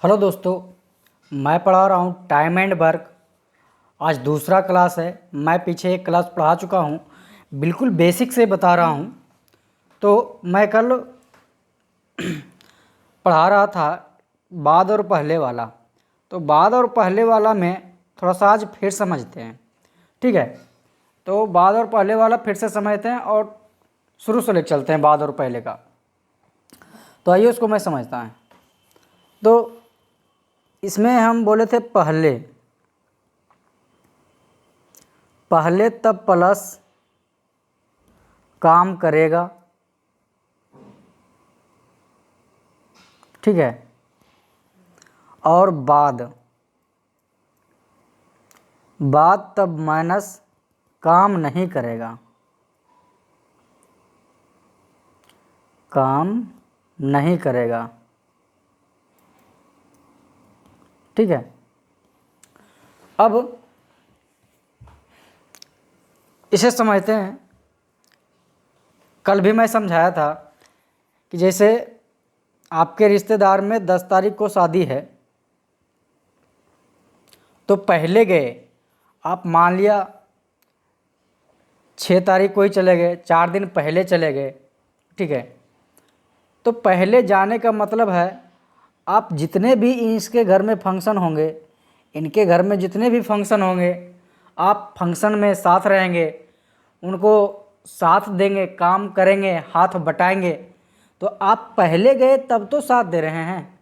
Hello दोस्तों, मैं पढ़ा रहा हूँ टाइम एंड वर्क। आज दूसरा क्लास है। मैं पीछे एक क्लास पढ़ा चुका हूँ, बिल्कुल बेसिक से बता रहा हूँ। तो मैं कल पढ़ा रहा था बाद और पहले वाला। तो बाद और पहले वाला में थोड़ा सा आज फिर समझते हैं, ठीक है। तो बाद और पहले वाला फिर से समझते हैं और शुरू से ले चलते हैं बाद और पहले का। तो आइए उसको मैं समझता हूँ। तो इसमें हम बोले थे पहले पहले तब प्लस काम करेगा, ठीक है। और बाद तब माइनस काम नहीं करेगा, काम नहीं करेगा, ठीक है। अब इसे समझते हैं। कल भी मैं समझाया था कि जैसे आपके रिश्तेदार में 10 तारीख को शादी है, तो पहले गए आप, मान लिया 6 तारीख को ही चले गए, 4 दिन पहले चले गए, ठीक है। तो पहले जाने का मतलब है आप जितने भी इसके घर में फंक्शन होंगे, इनके घर में जितने भी फंक्शन होंगे, आप फंक्शन में साथ रहेंगे, उनको साथ देंगे, काम करेंगे, हाथ बटाएंगे। तो आप पहले गए तब तो साथ दे रहे हैं।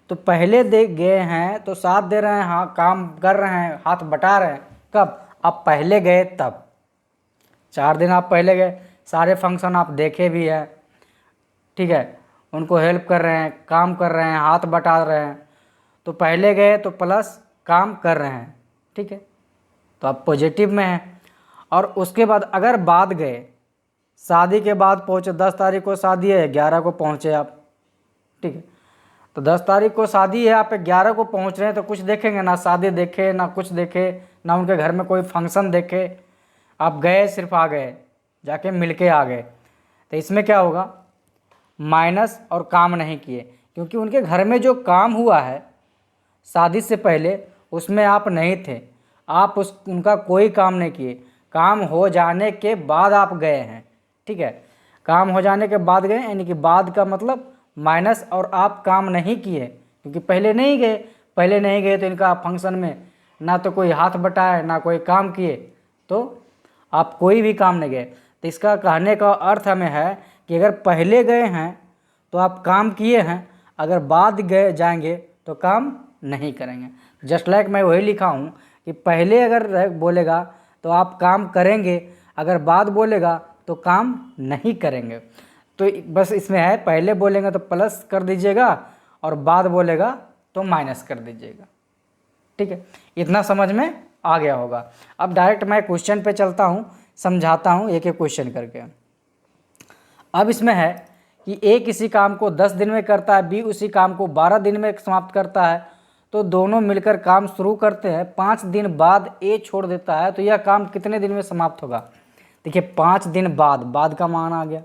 तो पहले दे गए हैं तो साथ दे रहे हैं, हाँ काम कर रहे हैं, हाथ बटा रहे हैं। कब? आप पहले गए तब। 4 दिन आप पहले गए, सारे फंक्शन आप देखे भी हैं, ठीक है। उनको हेल्प कर रहे हैं, काम कर रहे हैं, हाथ बटा रहे हैं। तो पहले गए तो प्लस काम कर रहे हैं, ठीक है। तो आप पॉजिटिव में हैं। और उसके बाद अगर बाद गए, शादी के बाद पहुँचे, 10 तारीख को शादी है, 11 को पहुँचे आप, ठीक है। तो 10 तारीख को शादी है, आप 11 को पहुँच रहे हैं, तो कुछ देखेंगे ना, शादी देखे ना कुछ देखे ना, उनके घर में कोई फंक्शन देखे। आप गए, सिर्फ आ गए, जाके मिल के आ गए। तो इसमें क्या होगा? माइनस और काम नहीं किए, क्योंकि उनके घर में जो काम हुआ है शादी से पहले उसमें आप नहीं थे, आप उनका कोई काम नहीं किए। काम हो जाने के बाद आप गए हैं, ठीक है। काम हो जाने के बाद गए, यानी कि बाद का मतलब माइनस, और आप काम नहीं किए क्योंकि पहले नहीं गए। पहले नहीं गए तो इनका फंक्शन में ना तो कोई हाथ बटाए ना कोई काम किए, तो आप कोई भी काम नहीं गए। तो इसका कहने का अर्थ हमें है कि अगर पहले गए हैं तो आप काम किए हैं, अगर बाद गए जाएंगे तो काम नहीं करेंगे। जस्ट लाइक मैं वही लिखा हूँ कि पहले अगर बोलेगा तो आप काम करेंगे, अगर बाद बोलेगा तो काम नहीं करेंगे। तो बस इसमें है, पहले बोलेंगे तो प्लस कर दीजिएगा और बाद बोलेगा तो माइनस कर दीजिएगा, ठीक है। इतना समझ में आ गया होगा। अब डायरेक्ट मैं क्वेश्चन पे चलता हूँ, समझाता हूँ एक एक क्वेश्चन करके। अब इसमें है कि ए किसी काम को 10 दिन में करता है, बी उसी काम को 12 दिन में समाप्त करता है। तो दोनों मिलकर काम शुरू करते हैं, 5 दिन बाद ए छोड़ देता है, तो यह काम कितने दिन में समाप्त होगा? देखिए 5 दिन बाद का मान आ गया।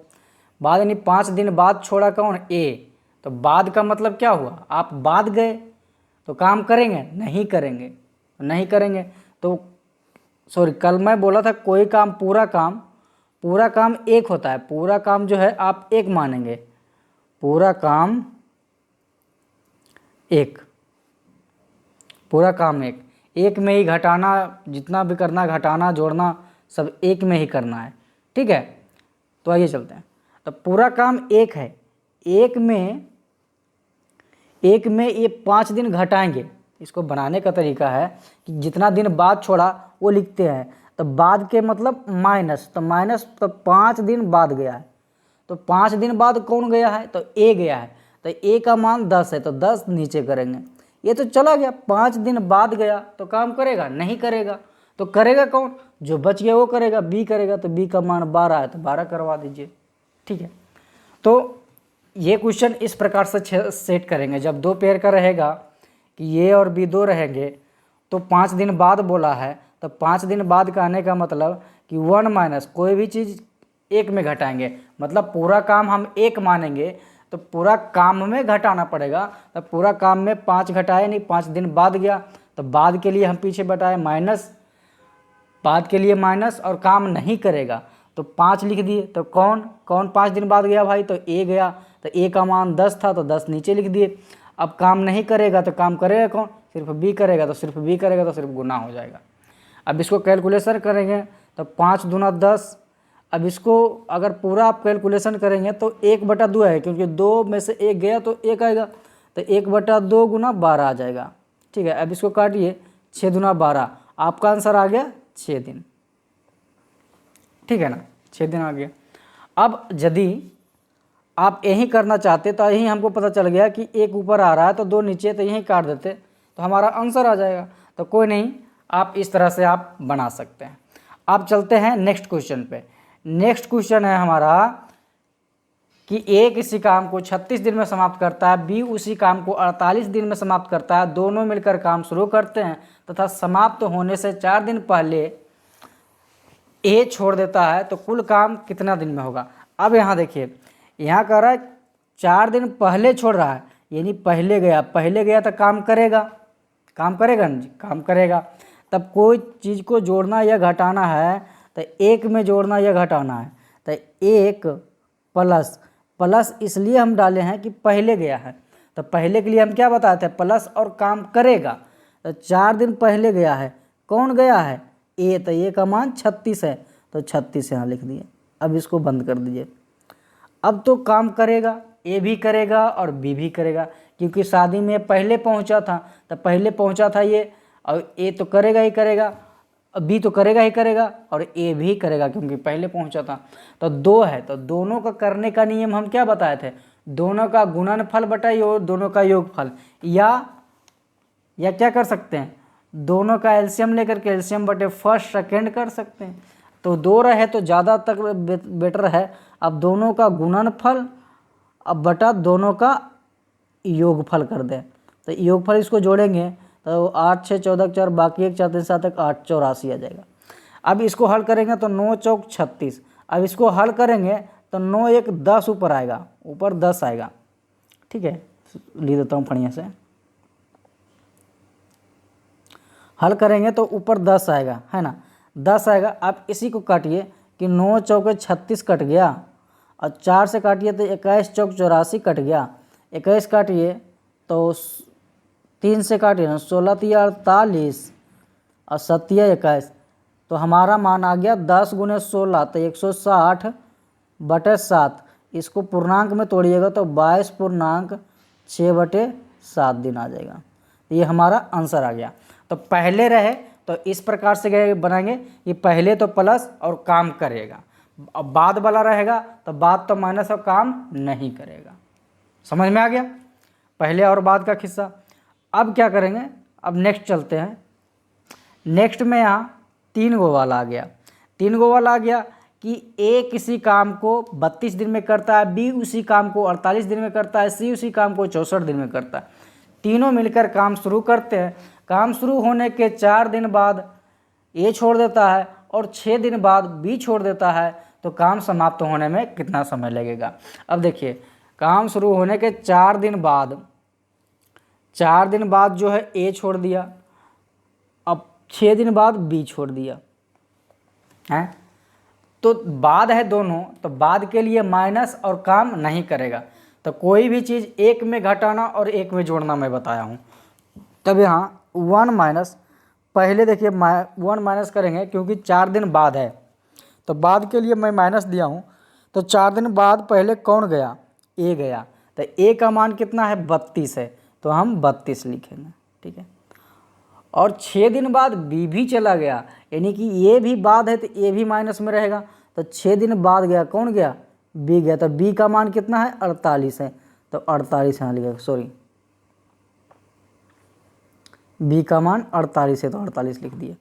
बाद यानी 5 दिन बाद छोड़ा कौन? ए। तो बाद का मतलब क्या हुआ? आप बाद गए तो काम करेंगे? नहीं करेंगे, नहीं करेंगे। तो सॉरी, कल मैं बोला था कोई काम, पूरा काम एक होता है। पूरा काम जो है आप एक मानेंगे, पूरा काम एक, पूरा काम एक में ही घटाना, जितना भी करना, घटाना जोड़ना सब एक में ही करना है, ठीक है। तो आइए चलते हैं। तो पूरा काम एक है, एक में ये 5 दिन घटाएंगे। इसको बनाने का तरीका है कि जितना दिन बाद छोड़ा वो लिखते हैं, तो बाद के मतलब माइनस, तो माइनस, तो 5 दिन बाद गया है, तो 5 दिन बाद कौन गया है? तो ए गया है। तो ए का मान 10 है, तो 10 नीचे करेंगे। ये तो चला गया, 5 दिन बाद गया तो काम करेगा? नहीं करेगा। तो करेगा कौन? जो बच गया वो करेगा, बी करेगा। तो बी का मान 12 है, तो 12 करवा दीजिए, ठीक है। तो ये क्वेश्चन इस प्रकार से सेट करेंगे। जब दो पेयर का रहेगा कि ए और बी दो रहेंगे, तो 5 दिन बाद बोला है, तो 5 दिन बाद कहने का मतलब कि 1 माइनस कोई भी चीज़ एक में घटाएंगे, मतलब पूरा काम हम एक मानेंगे। तो पूरा काम में घटाना पड़ेगा। तो पूरा काम में 5 घटाए नहीं, 5 दिन बाद गया, तो बाद के लिए हम पीछे बताए माइनस, बाद के लिए माइनस, और काम नहीं करेगा तो 5 लिख दिए। तो कौन कौन 5 दिन बाद गया भाई, तो ए गया। तो ए का मान 10 था तो 10 नीचे लिख दिए। अब काम नहीं करेगा तो काम करेगा कौन, सिर्फ बी करेगा, तो सिर्फ बी करेगा तो सिर्फ गुना हो जाएगा। अब इसको कैलकुलेशन करेंगे तो 5 दूना 10। अब इसको अगर पूरा आप कैलकुलेशन करेंगे तो 1/2 है, क्योंकि 2 में से 1 गया तो 1 आएगा, तो 1/2 गुना 12 आ जाएगा। ठीक है, अब इसको काटिए, 6 दूना 12, आपका आंसर आ गया 6 दिन। ठीक है ना, 6 दिन आ गया। अब यदि आप यही करना चाहते तो यही हमको पता चल गया कि 1 ऊपर आ रहा है तो 2 नीचे, तो यही काट देते तो हमारा आंसर आ जाएगा। तो कोई नहीं, आप इस तरह से आप बना सकते हैं। अब चलते हैं नेक्स्ट क्वेश्चन पे। नेक्स्ट क्वेश्चन है हमारा कि ए किसी काम को 36 दिन में समाप्त करता है, बी उसी काम को 48 दिन में समाप्त करता है, दोनों मिलकर काम शुरू करते हैं तथा समाप्त होने से 4 दिन पहले ए छोड़ देता है, तो कुल काम कितना दिन में होगा। अब यहाँ देखिए, यहाँ कह रहा है 4 दिन पहले छोड़ रहा है, यानी पहले गया तो काम करेगा ना जी, काम करेगा। तब कोई चीज़ को जोड़ना या घटाना है तो 1 में जोड़ना या घटाना है, तो 1 प्लस इसलिए हम डाले हैं कि पहले गया है, तो पहले के लिए हम क्या बताए थे, प्लस और काम करेगा। तो 4 दिन पहले गया है, कौन गया है, ए, तो ए का मान 36 है, तो 36 यहाँ लिख दिए। अब इसको बंद कर दीजिए। अब तो काम करेगा, ए भी करेगा और बी भी करेगा, क्योंकि शादी में पहले पहुंचा था, तो पहले पहुंचा था ये, और ए तो करेगा ही करेगा, बी तो करेगा ही करेगा, और ए भी करेगा क्योंकि पहले पहुंचा था। तो 2 है, तो दोनों का करने का नियम हम क्या बताए थे, दोनों का गुणनफल बटाइए और दोनों का योगफल, या क्या कर सकते हैं, दोनों का एलसीएम लेकर के एलसीएम बटे फर्स्ट सेकेंड कर सकते हैं। तो 2 रहे तो ज़्यादा तक बेटर है। अब दोनों का गुणनफल अब बटा दोनों का योगफल कर दें, तो योगफल इसको जोड़ेंगे तो 8 6 14 4, बाकी 1 4 3 7 1 8 84 आ जाएगा। अब इसको हल करेंगे तो 9 चौक 36। अब इसको हल करेंगे तो 9 1 10 ऊपर आएगा, ऊपर 10 आएगा। ठीक है, लिख देता हूँ बढ़िया से, हल करेंगे तो ऊपर 10 आएगा, है ना, 10 आएगा। आप इसी को काटिए कि 9 चौके 36 कट गया, और 4 से काटिए तो 21 चौक 84 कट गया, 21 काटिए तो 3 से काटिए ना, 16 3 48 और 7 21, तो हमारा मान आ गया 10 गुने 16, तो 160 बटे 7। इसको पूर्णांक में तोड़िएगा तो 22.6/7 दिन आ जाएगा। ये हमारा आंसर आ गया। तो पहले रहे तो इस प्रकार से बनाएंगे, ये पहले तो प्लस और काम करेगा, अब बाद वाला रहेगा तो बाद तो माइनस और काम नहीं करेगा। समझ में आ गया पहले और बाद का किस्सा। अब क्या करेंगे, अब नेक्स्ट चलते हैं। नेक्स्ट में यहाँ 3 गो वाला आ गया, 3 गो वाला आ गया कि ए किसी काम को 32 दिन में करता है, बी उसी काम को 48 दिन में करता है, सी उसी काम को 64 दिन में करता है। तीनों मिलकर काम शुरू करते हैं। काम शुरू होने के 4 दिन बाद ए छोड़ देता है और 6 दिन बाद बी छोड़ देता है, तो काम समाप्त होने में कितना समय लगेगा। अब देखिए, काम शुरू होने के 4 दिन बाद जो है ए छोड़ दिया, अब 6 दिन बाद बी छोड़ दिया है, तो बाद है दोनों, तो बाद के लिए माइनस और काम नहीं करेगा। तो कोई भी चीज़ 1 में घटाना और 1 में जोड़ना मैं बताया हूँ। तब यहाँ 1 माइनस, पहले देखिए 1 माइनस करेंगे क्योंकि 4 दिन बाद है, तो बाद के लिए मैं माइनस दिया हूँ। तो 4 दिन बाद पहले कौन गया, ए गया, तो ए का मान कितना है 32 है, तो हम 32 लिखेंगे। ठीक है, और 6 दिन बाद बी भी चला गया, यानी कि ये भी बाद है तो ए भी माइनस में रहेगा। तो 6 दिन बाद गया, कौन गया, बी गया, तो बी का मान कितना है 48 है, तो 48 यहाँ लिखेगा, सॉरी बी का मान 48 है तो 48 लिख दिए।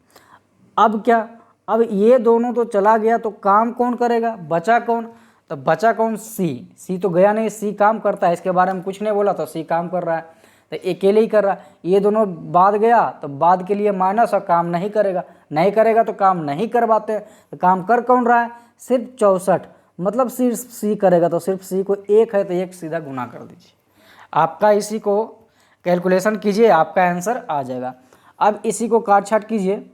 अब क्या, अब ये दोनों तो चला गया, तो काम कौन करेगा, बचा कौन, तो बचा कौन, सी तो गया नहीं, सी काम करता है, इसके बारे में कुछ नहीं बोला, तो सी काम कर रहा है, तो अकेले ही कर रहा है। ये दोनों बाद गया तो बाद के लिए माइनस और काम नहीं करेगा तो काम नहीं करवाते हैं। तो काम कर कौन रहा है, सिर्फ 64, मतलब सिर्फ सी करेगा तो सिर्फ सी को एक है तो एक सीधा गुना कर दीजिए, आपका इसी को कैलकुलेशन कीजिए, आपका आंसर आ जाएगा। अब इसी को काट छाट कीजिए,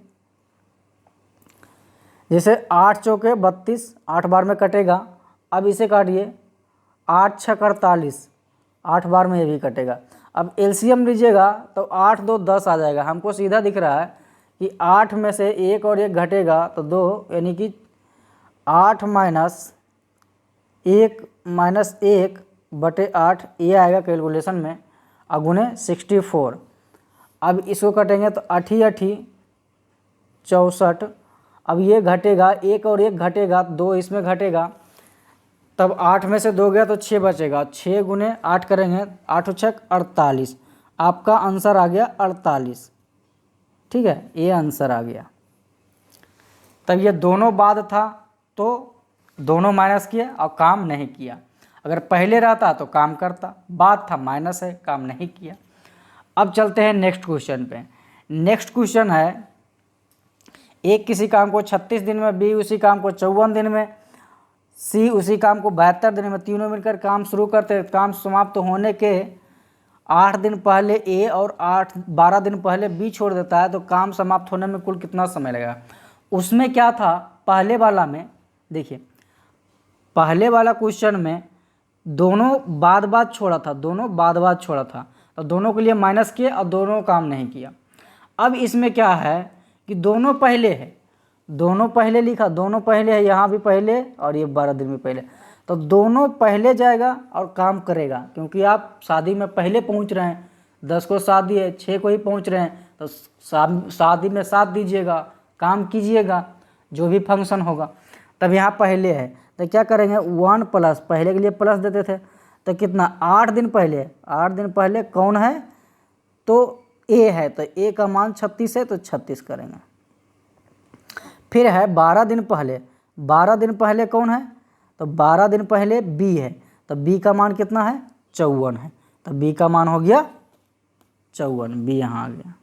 जैसे 8 चौके 32, 8 बार में कटेगा। अब इसे काटिए, 8 छक 48, 8 बार में ये भी कटेगा। अब एलसीएम लीजिएगा तो 8 2 10 आ जाएगा। हमको सीधा दिख रहा है कि 8 में से एक और एक घटेगा तो 2, यानी कि 8 माइनस 1 बटे 8 ये आएगा कैलकुलेशन में, अगुने 64। अब इसको कटेंगे तो 8 8 64। अब ये घटेगा, एक और एक घटेगा, 2 इसमें घटेगा, तब 8 में से 2 गया तो 6 बचेगा। 6 गुने 8 करेंगे, 8 छक 48, आपका आंसर आ गया 48। ठीक है, ये आंसर आ गया। तब ये दोनों बाद था तो दोनों माइनस किया और काम नहीं किया। अगर पहले रहता तो काम करता, बाद था माइनस है, काम नहीं किया। अब चलते हैं नेक्स्ट क्वेश्चन पे। नेक्स्ट क्वेश्चन है, एक किसी काम को 36 दिन में, बी उसी काम को 54 दिन में, सी उसी काम को 72 दिन में, तीनों मिलकर काम शुरू करते हैं। काम समाप्त होने के 8 दिन पहले ए और 12 दिन पहले बी छोड़ देता है, तो काम समाप्त होने में कुल कितना समय लगेगा। उसमें क्या था, पहले वाला में देखिए, पहले वाला क्वेश्चन में दोनों बाद बाद छोड़ा था, दोनों बाद बाद छोड़ा था, तो दोनों के लिए माइनस किए और दोनों काम नहीं किया। अब इसमें क्या है कि दोनों पहले है, दोनों पहले लिखा, दोनों पहले है, यहाँ भी पहले और ये 12 दिन में पहले, तो दोनों पहले जाएगा और काम करेगा। क्योंकि आप शादी में पहले पहुँच रहे हैं, 10 को साथ दिए, 6 को ही पहुँच रहे हैं, तो शादी में साथ दीजिएगा, काम कीजिएगा, जो भी फंक्शन होगा। तब यहाँ पहले है तो क्या करेंगे, 1 प्लस, पहले के लिए प्लस देते थे, तो कितना 8 दिन पहले, 8 दिन पहले कौन है तो ए है, तो ए का मान 36 है तो 36 करेंगे। फिर है 12 दिन पहले, 12 दिन पहले कौन है तो 12 दिन पहले बी है, तो बी का मान कितना है 54 है, तो बी का मान हो गया 54, बी यहाँ आ गया।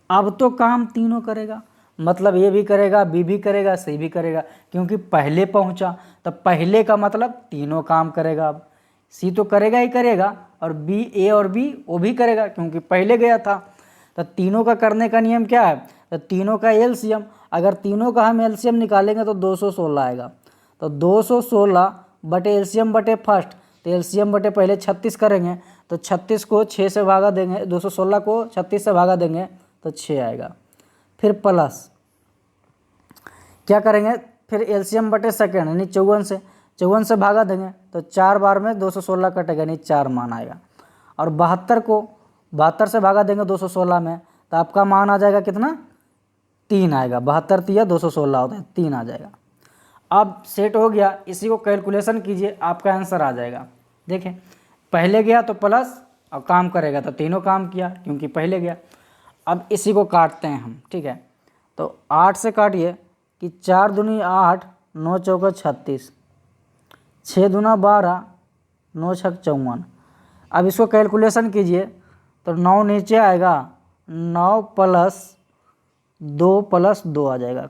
अब तो काम तीनों करेगा, मतलब ये भी करेगा, बी भी करेगा, सी भी करेगा, क्योंकि पहले पहुंचा तो पहले का मतलब तीनों काम करेगा। अब सी तो करेगा ही करेगा और बी, ए और बी वो भी करेगा क्योंकि पहले गया था। तो तीनों का करने का नियम क्या है, तो तीनों का एलसीएम, अगर तीनों का हम एलसीएम निकालेंगे तो 216 आएगा। तो 216 बटे एलसीएम बटे फर्स्ट, तो एलसीएम बटे पहले 36 करेंगे, तो 36 को 6 से भागा देंगे, 216 को 36 से भागा देंगे तो 6 आएगा। फिर प्लस क्या करेंगे, फिर एलसीएम बटे सेकेंड यानी 54 से भागा देंगे तो 4 बार में 216 कटेगा यानी 4 मान आएगा। और 72 को 72 से भागा देंगे 216 में तो आपका मान आ जाएगा कितना 3 आएगा। 72 तिया 216 होता है, 3 आ जाएगा। अब सेट हो गया, इसी को कैलकुलेशन कीजिए, आपका आंसर आ जाएगा। देखें पहले गया तो प्लस और काम करेगा तो तीनों काम किया क्योंकि पहले गया। अब इसी को काटते हैं हम, ठीक है, तो 8 से काटिए कि 4 दूनी 8, 9 चौका 36, 6 दूना 12, 9 छक 54। अब इसको कैलकुलेशन कीजिए तो 9 नीचे आएगा, 9 प्लस 2 आ जाएगा।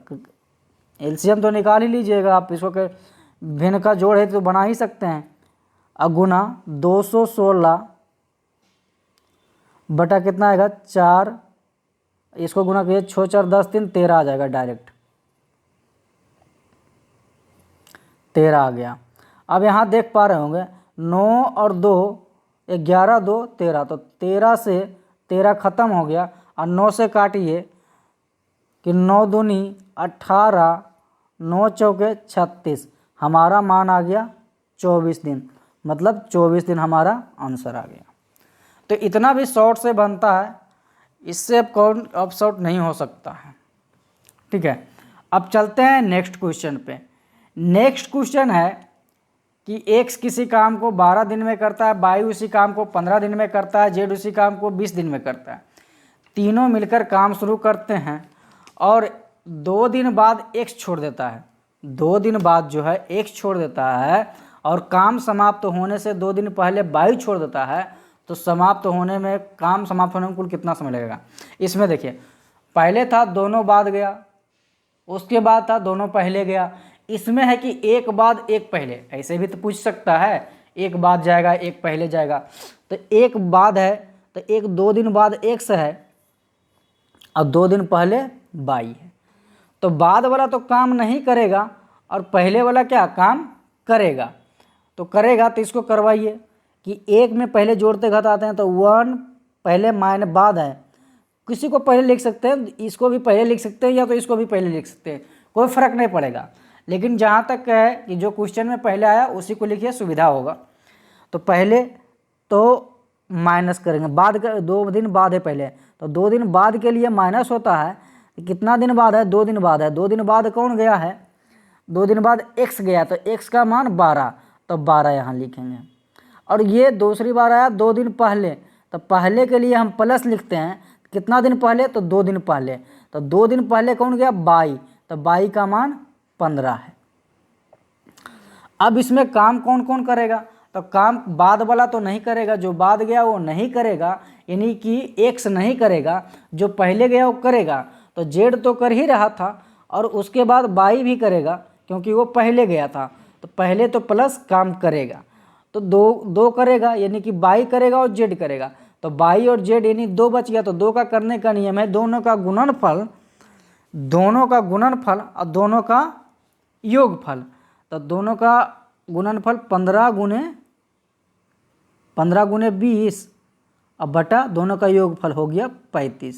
एलसीएम तो निकाल ही लीजिएगा आप, इसको भिन्न का जोड़ है तो बना ही सकते हैं। अब गुना 216 बटा कितना आएगा 4, इसको गुना कीजिए 6 4 10 3 13 आ जाएगा, डायरेक्ट 13 आ गया। अब यहाँ देख पा रहे होंगे 9 और 2 11 2 13, तो 13 से 13 ख़त्म हो गया और 9 से काटिए कि 9 दूनी 18, 9 चौके 36, हमारा मान आ गया 24 दिन, मतलब 24 दिन हमारा आंसर आ गया। तो इतना भी शॉर्ट से बनता है, इससे अब शॉर्ट नहीं हो सकता है, ठीक है। अब चलते हैं नेक्स्ट क्वेश्चन पे। नेक्स्ट क्वेश्चन है कि एक्स किसी काम को 12 दिन में करता है, वाई उसी काम को 15 दिन में करता है, जेड उसी काम को 20 दिन में करता है। तीनों मिलकर काम शुरू करते हैं और 2 दिन बाद एक्स छोड़ देता है, 2 दिन बाद जो है एक्स छोड़ देता है और काम समाप्त होने से 2 दिन पहले वाई छोड़ देता है, तो काम समाप्त होने में कुल कितना समय लगेगा। इसमें देखिए पहले था दोनों बाद गया, उसके बाद था दोनों पहले गया, इसमें है कि एक बाद एक पहले, ऐसे भी तो पूछ सकता है, एक बाद जाएगा एक पहले जाएगा। तो एक बाद है तो एक 2 दिन बाद x है और 2 दिन पहले y है। तो बाद वाला तो काम नहीं करेगा और पहले वाला क्या काम करेगा। तो करेगा तो इसको करवाइए कि एक में पहले जोड़ते घटाते हैं तो 1 पहले माइनस बाद है, किसी को पहले लिख सकते हैं, इसको भी पहले लिख सकते हैं या तो इसको भी पहले लिख सकते हैं, कोई फ़र्क नहीं पड़ेगा। लेकिन जहाँ तक है कि जो क्वेश्चन में पहले आया उसी को लिखिए, सुविधा होगा। तो पहले तो माइनस करेंगे, बाद का 2 दिन बाद है पहले, तो 2 दिन बाद के लिए माइनस होता है। कितना दिन बाद है, 2 दिन बाद है। 2 दिन बाद कौन गया है, 2 दिन बाद x गया, तो x का मान 12, तो 12 यहाँ लिखेंगे। और ये दूसरी बार आया 2 दिन पहले, तो पहले के लिए हम प्लस लिखते हैं, कितना दिन पहले, तो 2 दिन पहले, तो 2 दिन पहले कौन गया 22, तो 22 का मान 15 है। अब इसमें काम कौन कौन करेगा, तो काम बाद वाला तो नहीं करेगा, जो बाद गया वो नहीं करेगा, यानी कि x नहीं करेगा, जो पहले गया वो करेगा। तो z तो कर ही रहा था और उसके बाद y भी करेगा क्योंकि वो पहले गया था, तो पहले तो प्लस काम करेगा, तो दो करेगा, यानी कि y करेगा और z करेगा। तो y और z यानी 2 बच गया, तो 2 का करने का नियम है दोनों का गुणनफल और दोनों का योगफल। तो दोनों का गुणनफल 15 गुने 20 अब बटा दोनों का योगफल हो गया 35।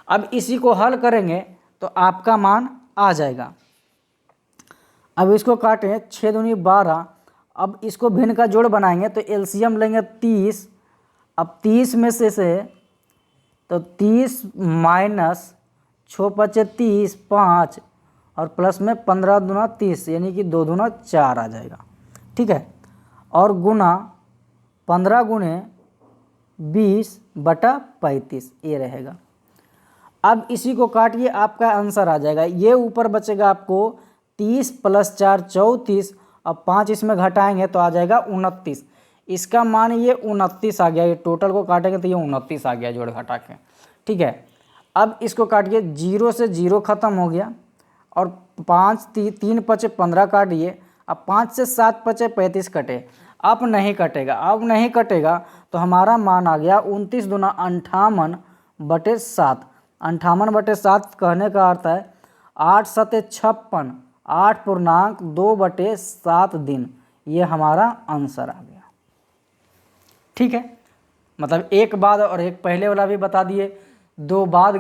अब इसी को हल करेंगे तो आपका मान आ जाएगा। अब इसको काटें, 6 दूनी 12। अब इसको भिन्न का जोड़ बनाएंगे तो एलसीएम लेंगे 30। अब 30 में से तो 30 माइनस 6 पचे 30 5 और प्लस में 15 दूना 30, यानी कि 2 दूना 4 आ जाएगा, ठीक है। और गुना 15 गुने 20 बटा 35 ये रहेगा। अब इसी को काटिए, आपका आंसर आ जाएगा। ये ऊपर बचेगा आपको 30 + 4 34, अब 5 इसमें घटाएंगे तो आ जाएगा 29। इसका मान ये 29 आ गया। ये टोटल को काटेंगे तो ये 29 आ गया जोड़ घटा के, ठीक है। अब इसको काटिए, 0 से 0 ख़त्म हो गया और 3 पचे 15 काटिए। अब 5 से 7 पचे 35 कटे, अब नहीं कटेगा तो हमारा मान आ गया 29 दूना 58 बटे 7। 58 बटे 7 कहने का अर्थ है 8 सते 56, 8.2 बटे 7 दिन। ये हमारा आंसर आ गया, ठीक है। मतलब एक बाद और एक पहले वाला भी बता दिए, 2 बाद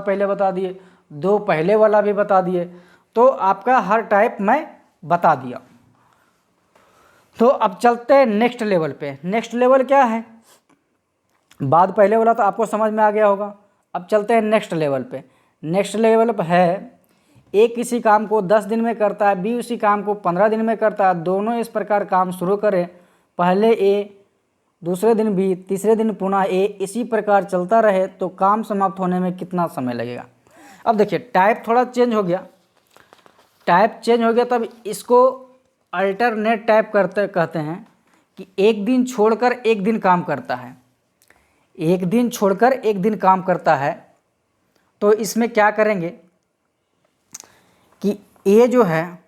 पहले बता दिए, 2 पहले वाला भी बता दिए। तो आपका हर टाइप मैं बता दिया। तो अब चलते हैं नेक्स्ट लेवल पे। नेक्स्ट लेवल क्या है, बाद पहले वाला तो आपको समझ में आ गया होगा। अब चलते हैं नेक्स्ट लेवल पे। नेक्स्ट लेवल पे है, ए किसी काम को 10 दिन में करता है, बी उसी काम को 15 दिन में करता है। दोनों इस प्रकार काम शुरू करें, पहले ए, दूसरे दिन बी, तीसरे दिन पुनः ए, इसी प्रकार चलता रहे तो काम समाप्त होने में कितना समय लगेगा। अब देखिए टाइप थोड़ा चेंज हो गया, तब इसको अल्टरनेट टाइप कहते हैं कि एक दिन छोड़कर एक दिन काम करता है, एक दिन छोड़कर एक दिन काम करता है। तो इसमें क्या करेंगे कि ए जो है,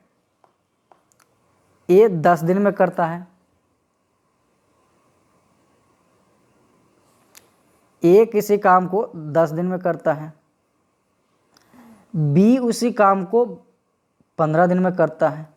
ए 10 दिन में करता है, ए किसी काम को 10 दिन में करता है, बी उसी काम को 15 दिन में करता है।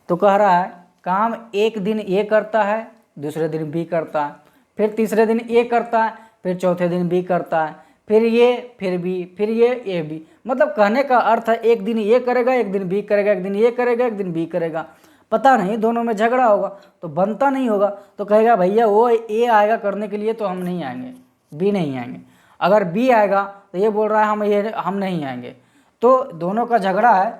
तो कह रहा है काम एक दिन ए करता है, दूसरे दिन बी करता है, फिर तीसरे दिन ए करता है, फिर चौथे दिन बी करता है, फिर ये, फिर बी, फिर ये बी। मतलब कहने का अर्थ है एक दिन ये करेगा, एक दिन बी करेगा, एक दिन ये करेगा, एक दिन बी करेगा। पता नहीं दोनों में झगड़ा होगा तो बनता नहीं होगा, तो कहेगा भैया वो ए आएगा करने के लिए तो हम नहीं आएंगे, बी नहीं आएंगे। अगर बी आएगा तो ये बोल रहा है हम नहीं आएंगे, तो दोनों का झगड़ा है।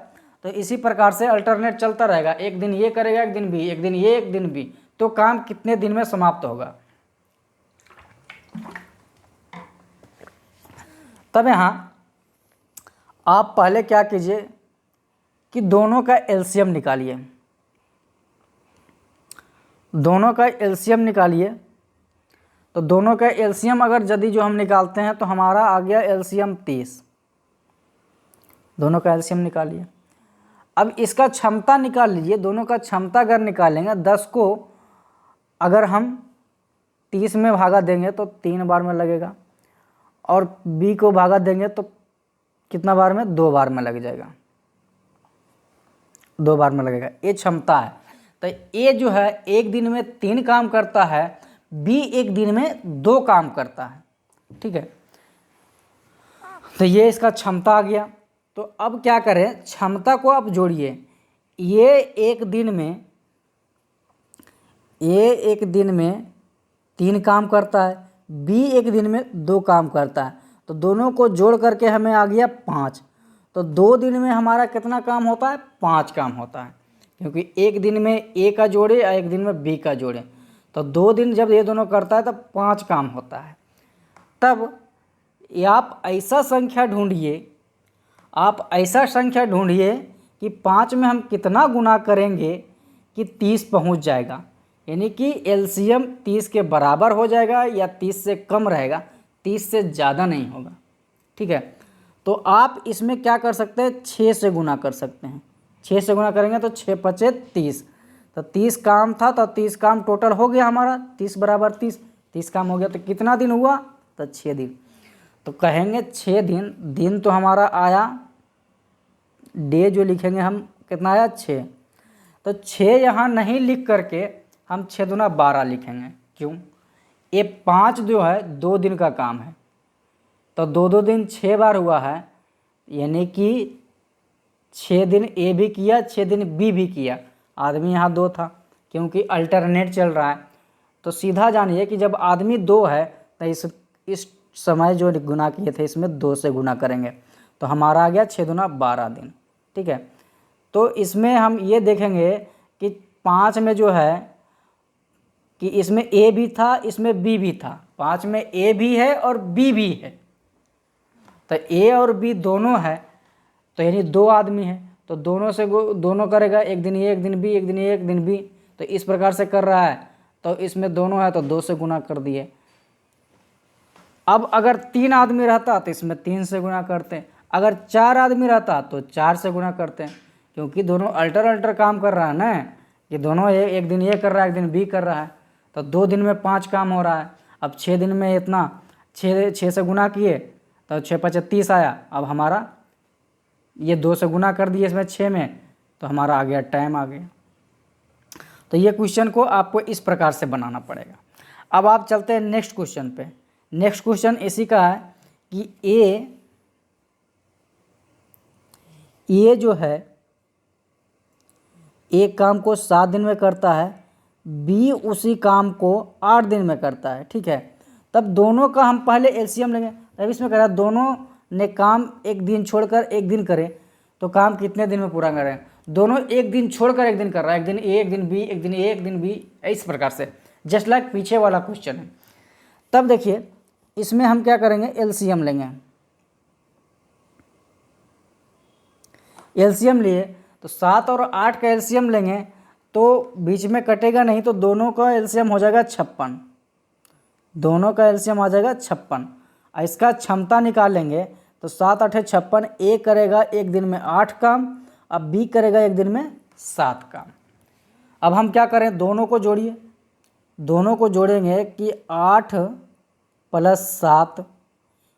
तो इसी प्रकार से अल्टरनेट चलता रहेगा, एक दिन ये करेगा, एक दिन बी, एक दिन ये, एक दिन बी। तो काम कितने दिन में समाप्त होगा। तब यहाँ आप पहले क्या कीजिए कि दोनों का एलसीएम निकालिए, तो दोनों का एलसीएम अगर यदि जो हम निकालते हैं तो हमारा आ गया एलसीएम 30। दोनों का एलसीएम निकालिए, अब इसका क्षमता निकाल लीजिए, दोनों का क्षमता अगर निकालेंगे 10 को अगर हम 30 में भागा देंगे तो 3 बार में लगेगा, और बी को भागा देंगे तो कितना बार में, 2 बार में लग जाएगा, 2 बार में लगेगा। ये क्षमता है। तो ए जो है एक दिन में 3 काम करता है, बी एक दिन में 2 काम करता है, ठीक है। तो ये इसका क्षमता आ गया। तो अब क्या करें, क्षमता को आप जोड़िए। ये एक दिन में 3 काम करता है, बी एक दिन में 2 काम करता है, तो दोनों को जोड़ करके हमें आ गया 5। तो 2 दिन में हमारा कितना काम होता है, 5 काम होता है, क्योंकि एक दिन में ए का जोड़े और एक दिन में बी का जोड़े, तो 2 दिन जब ये दोनों करता है तब 5 काम होता है। तब आप ऐसा संख्या ढूंढिए कि 5 में हम कितना गुना करेंगे कि 30 पहुंच जाएगा, यानी कि एलसीएम 30 के बराबर हो जाएगा या 30 से कम रहेगा, 30 से ज़्यादा नहीं होगा, ठीक है। तो आप इसमें क्या कर सकते हैं, 6 से गुना कर सकते हैं। 6 से गुना करेंगे तो 6 पचे 30, तो 30 काम था, तो 30 काम टोटल हो गया हमारा, 30 बराबर 30 काम हो गया। तो कितना दिन हुआ, तो 6 दिन। तो कहेंगे 6 दिन, दिन तो हमारा आया, डे जो लिखेंगे हम कितना आया, 6। तो 6 यहाँ नहीं लिख करके हम 6 दूना 12 लिखेंगे। क्यों, ये 5 जो है 2 दिन का काम है, तो 2 दिन 6 बार हुआ है, यानी कि 6 दिन ए भी किया, 6 दिन बी भी किया। आदमी यहाँ 2 था, क्योंकि अल्टरनेट चल रहा है, तो सीधा जानिए कि जब आदमी 2 है तो इस समय जो गुना किए थे इसमें 2 से गुना करेंगे, तो हमारा आ गया 6 दूना 12 दिन, ठीक है। तो इसमें हम ये देखेंगे कि 5 में जो है कि इसमें ए भी था, इसमें बी भी था, 5 में ए भी है और बी भी है, तो ए और बी दोनों है, तो यानी 2 आदमी है, तो दोनों से दोनों करेगा, एक दिन ए एक दिन बी, एक दिन ए एक दिन बी, तो इस प्रकार से कर रहा है। तो इसमें दोनों है तो 2 से गुना कर दिए। अब अगर 3 आदमी रहता तो इसमें 3 से गुना करते, अगर 4 आदमी रहता तो 4 से गुना करते हैं, क्योंकि दोनों अल्टर काम कर रहा है ना, कि दोनों एक दिन ये कर रहा है एक दिन बी कर रहा है, तो 2 दिन में 5 काम हो रहा है। अब 6 दिन में इतना 6 से गुना किए तो 6 पचे 30 आया। अब हमारा ये 2 से गुना कर दिए इसमें 6 में, तो हमारा आ गया, टाइम आ गया। तो ये क्वेश्चन को आपको इस प्रकार से बनाना पड़ेगा। अब आप चलते हैं नेक्स्ट क्वेश्चन पे। नेक्स्ट क्वेश्चन इसी का है कि ए जो है एक काम को 7 दिन में करता है, बी उसी काम को 8 दिन में करता है, ठीक है। तब दोनों का हम पहले एलसीएम लेंगे। अब इसमें कह रहा है दोनों ने काम एक दिन छोड़कर एक दिन करें, तो काम कितने दिन में पूरा करें। दोनों एक दिन छोड़कर एक दिन कर रहा है, एक दिन ए एक दिन बी, एक दिन ए एक दिन बी, इस प्रकार से, जस्ट लाइक पीछे वाला क्वेश्चन है। तब देखिए इसमें हम क्या करेंगे, एलसीएम लेंगे। एलसीएम लिए तो 7 और 8 का एलसीएम लेंगे तो बीच में कटेगा नहीं, तो दोनों का एलसीएम हो जाएगा 56। दोनों का एलसीएम आ जाएगा 56। इसका क्षमता निकालेंगे तो 7 8 56, ए करेगा एक दिन में 8 काम, अब बी करेगा एक दिन में 7 काम। अब हम क्या करें, दोनों को जोड़िए। दोनों को जोड़ेंगे कि 8 + 7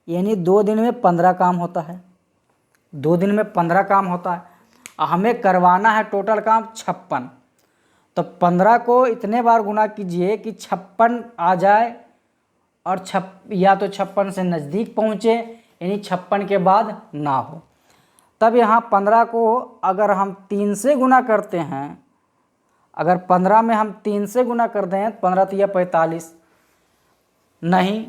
यानी 2 दिन में 15 काम होता है। 2 दिन में 15 काम होता है। हमें करवाना है टोटल काम 56, तो 15 को इतने बार गुना कीजिए कि 56 आ जाए, और या तो 56 से नज़दीक पहुँचे, यानी 56 के बाद ना हो। तब यहाँ 15 को अगर हम 3 से गुना करते हैं, अगर 15 में हम 3 से गुना कर दें, 15 तो 45 नहीं,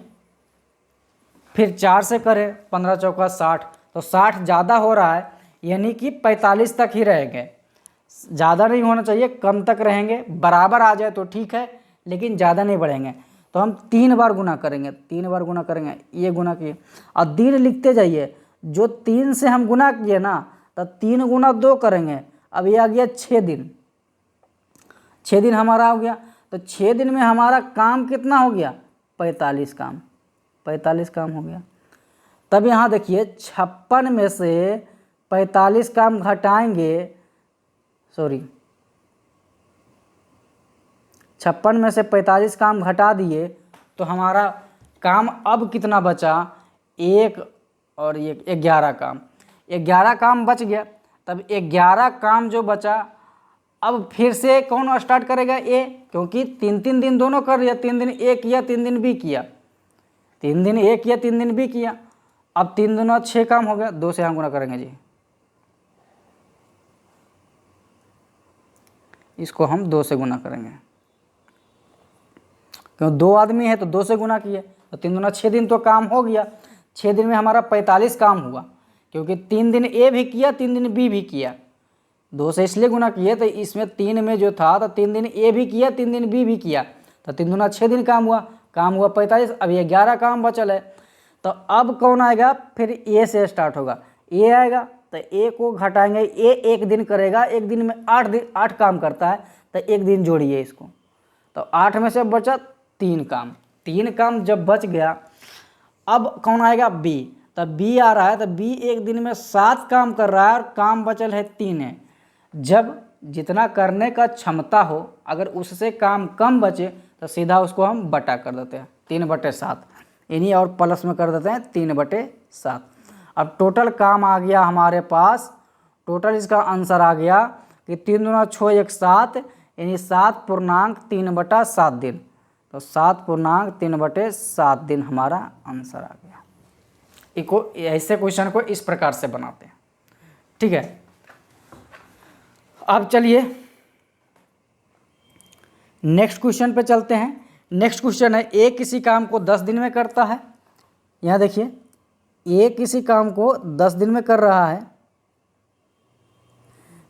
फिर 4 से करें, 15 चौका 60, तो 60 ज़्यादा हो रहा है, यानी कि 45 तक ही रहेंगे। ज़्यादा नहीं होना चाहिए, कम तक रहेंगे, बराबर आ जाए तो ठीक है, लेकिन ज़्यादा नहीं बढ़ेंगे। तो हम 3 बार गुना करेंगे, 3 बार गुना करेंगे, ये गुना किए और दिन लिखते जाइए। जो 3 से हम गुना किए ना, तो 3 गुना 2 करेंगे। अब ये आ गया 6 दिन। 6 दिन हमारा हो गया, तो 6 दिन में हमारा काम कितना हो गया, 45 काम। 45 काम हो गया। तब यहाँ देखिए 56 में से 45 काम घटाएंगे सॉरी 56 में से 45 काम घटा दिए तो हमारा काम अब कितना बचा, 1 और 1 11 काम। 11 काम बच गया। तब 11 काम जो बचा अब फिर से कौन स्टार्ट करेगा, ए, क्योंकि 3 दिन दोनों कर दिया, 3 दिन ए किया 3 दिन बी किया, 3 दिन ए किया 3 दिन बी किया। अब 3 दूना 6 काम हो गया, 2 से हम गुना करेंगे जी, इसको हम 2 से गुना करेंगे, क्यों 2 आदमी है तो 2 से गुना किए तो 3 दूना 6 दिन तो काम हो गया। 6 दिन में हमारा 45 काम हुआ, क्योंकि 3 दिन ए भी किया 3 दिन बी भी किया। 2 से इसलिए गुना किए तो इसमें 3 में जो था तो 3 दिन ए भी किया 3 दिन बी भी किया, तो 3 दूना 6 दिन काम हुआ 45। अब ये 11 काम बचल है, तो अब कौन आएगा, फिर ए से स्टार्ट होगा। ए आएगा तो ए को घटाएंगे, ए 1 दिन करेगा, 1 दिन में 8 काम करता है, तो 1 दिन जोड़िए इसको, तो 8 में से बचा 3 काम। 3 काम जब बच गया, अब कौन आएगा, बी। तब बी आ रहा है, तो बी 1 दिन में 7 काम कर रहा है और काम बचल है 3 है। जब जितना करने का क्षमता हो, अगर उससे काम कम बचे तो सीधा उसको हम बटा कर देते हैं, 3/7, इन्हीं और प्लस में कर देते हैं 3/7। अब टोटल काम आ गया हमारे पास, टोटल इसका आंसर आ गया कि 3 दूना 6 1 7, यानी 7.3/7 दिन, तो 7.3/7 दिन हमारा आंसर आ गया। इसको ऐसे क्वेश्चन को इस प्रकार से बनाते हैं, ठीक है। अब चलिए नेक्स्ट क्वेश्चन पे चलते हैं। नेक्स्ट क्वेश्चन है, ए किसी काम को 10 दिन में करता है। यहाँ देखिए, ए किसी काम को 10 दिन में कर रहा है,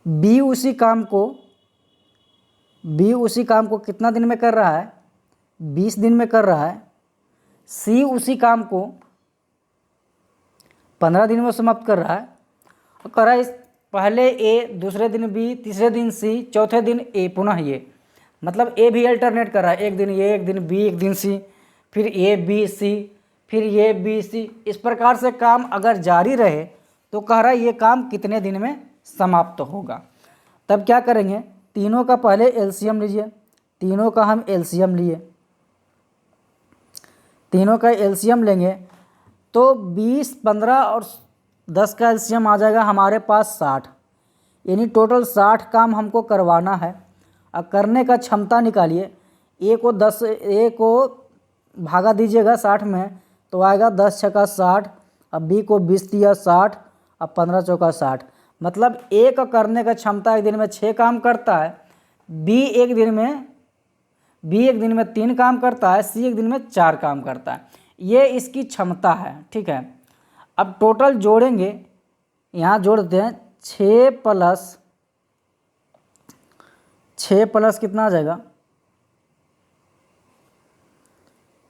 बी उसी काम को कितना दिन में कर रहा है, 20 दिन में कर रहा है, सी उसी काम को 15 दिन में समाप्त कर रहा है। और कर रहा है पहले ए, दूसरे दिन बी, तीसरे दिन सी, चौथे दिन ए, पुनः ये, मतलब ए भी अल्टरनेट कर रहा है, 1 दिन ए, 1 दिन बी, 1 दिन सी, फिर ए बी सी, फिर ये बी सी। इस प्रकार से काम अगर जारी रहे तो कह रहा है ये काम कितने दिन में समाप्त होगा। तब क्या करेंगे, तीनों का पहले एलसीएम लीजिए, तीनों का हम एलसीएम लिए, तीनों का एलसीएम लेंगे तो 20, 15 और 10 का एलसीएम आ जाएगा हमारे पास 60, यानी टोटल 60 काम हमको करवाना है। अब करने का क्षमता निकालिए, ए को भागा दीजिएगा 60 में तो आएगा 10 छक्का 60, अब बी को 20 दिया 60, अब 15 चौका 60, मतलब ए का करने का क्षमता 1 दिन में 6 काम करता है, बी एक दिन में 3 काम करता है, सी 1 दिन में 4 काम करता है। ये इसकी क्षमता है, ठीक है। अब टोटल जोड़ेंगे, यहाँ जोड़ देते हैं 6 प्लस कितना आ जाएगा,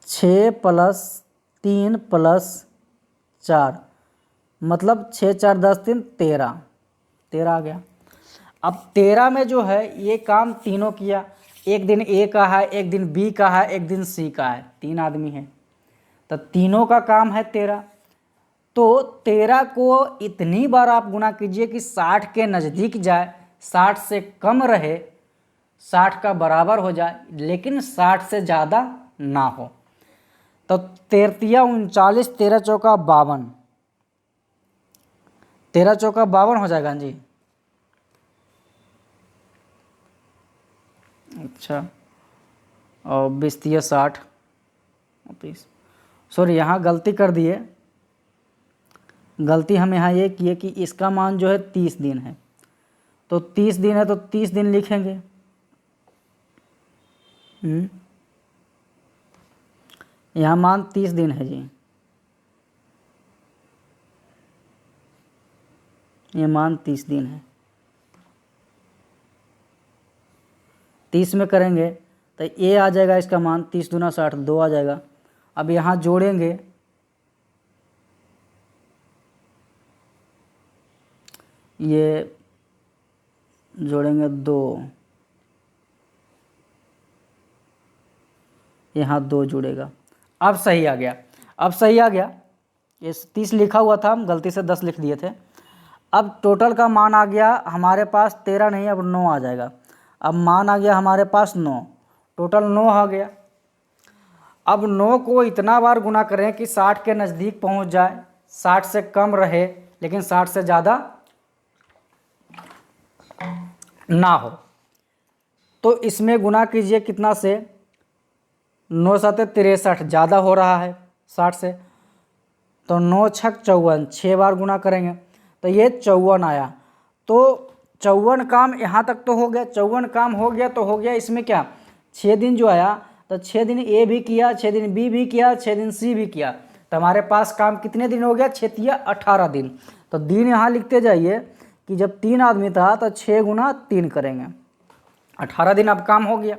6 प्लस 3 प्लस 4, मतलब 6 4 10 3 13 आ गया। अब 13 में जो है ये काम तीनों किया, 1 दिन ए का है, 1 दिन बी का है, 1 दिन सी का है, 3 आदमी हैं, तो तीनों का काम है 13। तो 13 को इतनी बार आप गुना कीजिए कि 60 के नज़दीक जाए, 60 से कम रहे, 60 का बराबर हो जाए, लेकिन 60 से ज़्यादा ना हो। तो 13 39, 13 चौका 52, 13 चौका 52 हो जाएगा जी। अच्छा, और 20 60, सॉरी यहाँ गलती कर दिए, गलती हम यहाँ ये किए कि इसका मान जो है 30 दिन है, तो 30 दिन है तो 30 दिन लिखेंगे। यहाँ मान 30 दिन है जी, ये मान 30 दिन है। 30 में करेंगे तो ये आ जाएगा इसका मान 30 दूना 60, 2 आ जाएगा। अब यहाँ जोड़ेंगे, ये जोड़ेंगे 2, यहाँ 2 जुड़ेगा। अब सही आ गया, ये 30 लिखा हुआ था, हम गलती से 10 लिख दिए थे। अब टोटल का मान आ गया हमारे पास 13 नहीं, अब 9 आ जाएगा। अब मान आ गया हमारे पास 9, टोटल 9 आ गया। अब 9 को इतना बार गुना करें कि 60 के नज़दीक पहुंच जाए, 60 से कम रहे लेकिन 60 से ज़्यादा ना हो। तो इसमें गुना कीजिए कितना से, 9 7 63, ज़्यादा हो रहा है 60 से, तो 9 छक 54, 6 बार गुना करेंगे तो ये 54 आया। तो 54 काम यहाँ तक तो हो गया, 54 काम हो गया तो हो गया। इसमें क्या 6 दिन जो आया तो 6 दिन ए भी किया, 6 दिन बी भी किया, 6 दिन सी भी किया, तो हमारे पास काम कितने दिन हो गया, 6 18 दिन। तो दिन यहाँ लिखते जाइए कि जब 3 आदमी था तो 6 गुना 3 करेंगे, 18 दिन अब काम हो गया।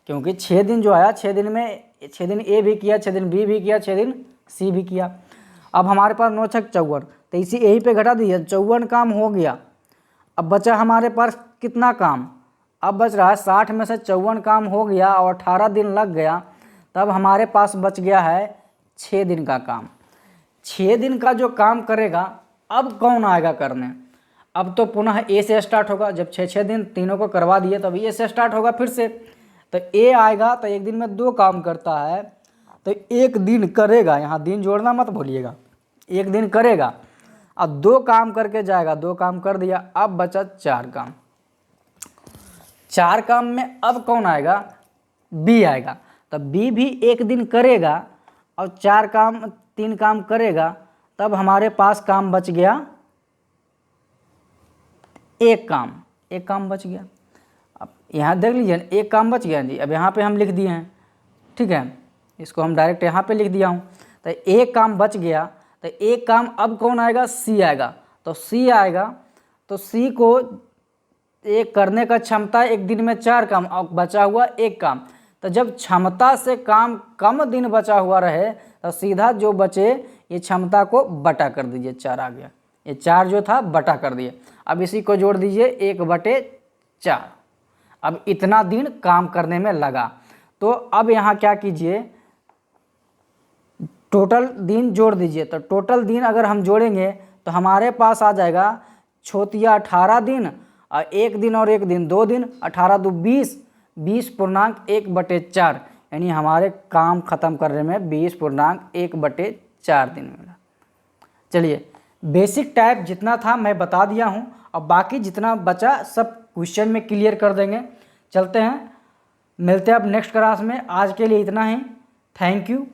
क्योंकि 6 दिन जो आया, 6 दिन में 6 दिन ए भी किया, 6 दिन बी भी किया, 6 दिन सी भी किया। अब हमारे पास 9 छक 54, तो इसी यहीं पे घटा दीजिए, 54 काम हो गया। अब बचा हमारे पास कितना काम, अब बच रहा है 60 में से 54 काम हो गया और 18 दिन लग गया, तब हमारे पास बच गया है 6 दिन का काम। 6 दिन का जो काम करेगा अब कौन आएगा करने, अब तो पुनः ए से स्टार्ट होगा। जब 6 दिन तीनों को करवा दिए तब ए से स्टार्ट होगा फिर से। तो ए आएगा तो एक दिन में 2 काम करता है, तो एक दिन करेगा, यहाँ दिन जोड़ना मत भूलिएगा, एक दिन करेगा, अब 2 काम करके जाएगा, 2 काम कर दिया, अब बचा 4 काम। 4 काम में अब कौन आएगा, बी आएगा। तो बी भी एक दिन करेगा और 3 काम करेगा, तब हमारे पास काम बच गया एक काम बच गया। अब यहाँ देख लीजिए एक काम बच गया जी। अब यहाँ पे हम लिख दिए हैं, ठीक है, इसको हम डायरेक्ट यहाँ पे लिख दिया हूँ। तो एक काम बच गया, तो एक काम अब कौन आएगा, सी आएगा। तो सी आएगा तो सी को एक करने का क्षमता एक दिन में 4 काम और बचा हुआ एक काम। तो जब क्षमता से काम कम दिन बचा हुआ रहे तो सीधा जो बचे ये क्षमता को बटा कर दीजिए, 4 आ गया, ये 4 जो था बटा कर दिए। अब इसी को जोड़ दीजिए 1/4। अब इतना दिन काम करने में लगा। तो अब यहाँ क्या कीजिए, टोटल दिन जोड़ दीजिए। तो टोटल दिन अगर हम जोड़ेंगे तो हमारे पास आ जाएगा 18 दिन और एक दिन और एक दिन 2 दिन, 18 2 20, 20.1/4, यानी हमारे काम ख़त्म करने में 20.1/4 दिन मिला। चलिए बेसिक टाइप जितना था मैं बता दिया हूँ, और बाकी जितना बचा सब क्वेश्चन में क्लियर कर देंगे। चलते हैं, मिलते हैं अब नेक्स्ट क्लास में। आज के लिए इतना ही, थैंक यू।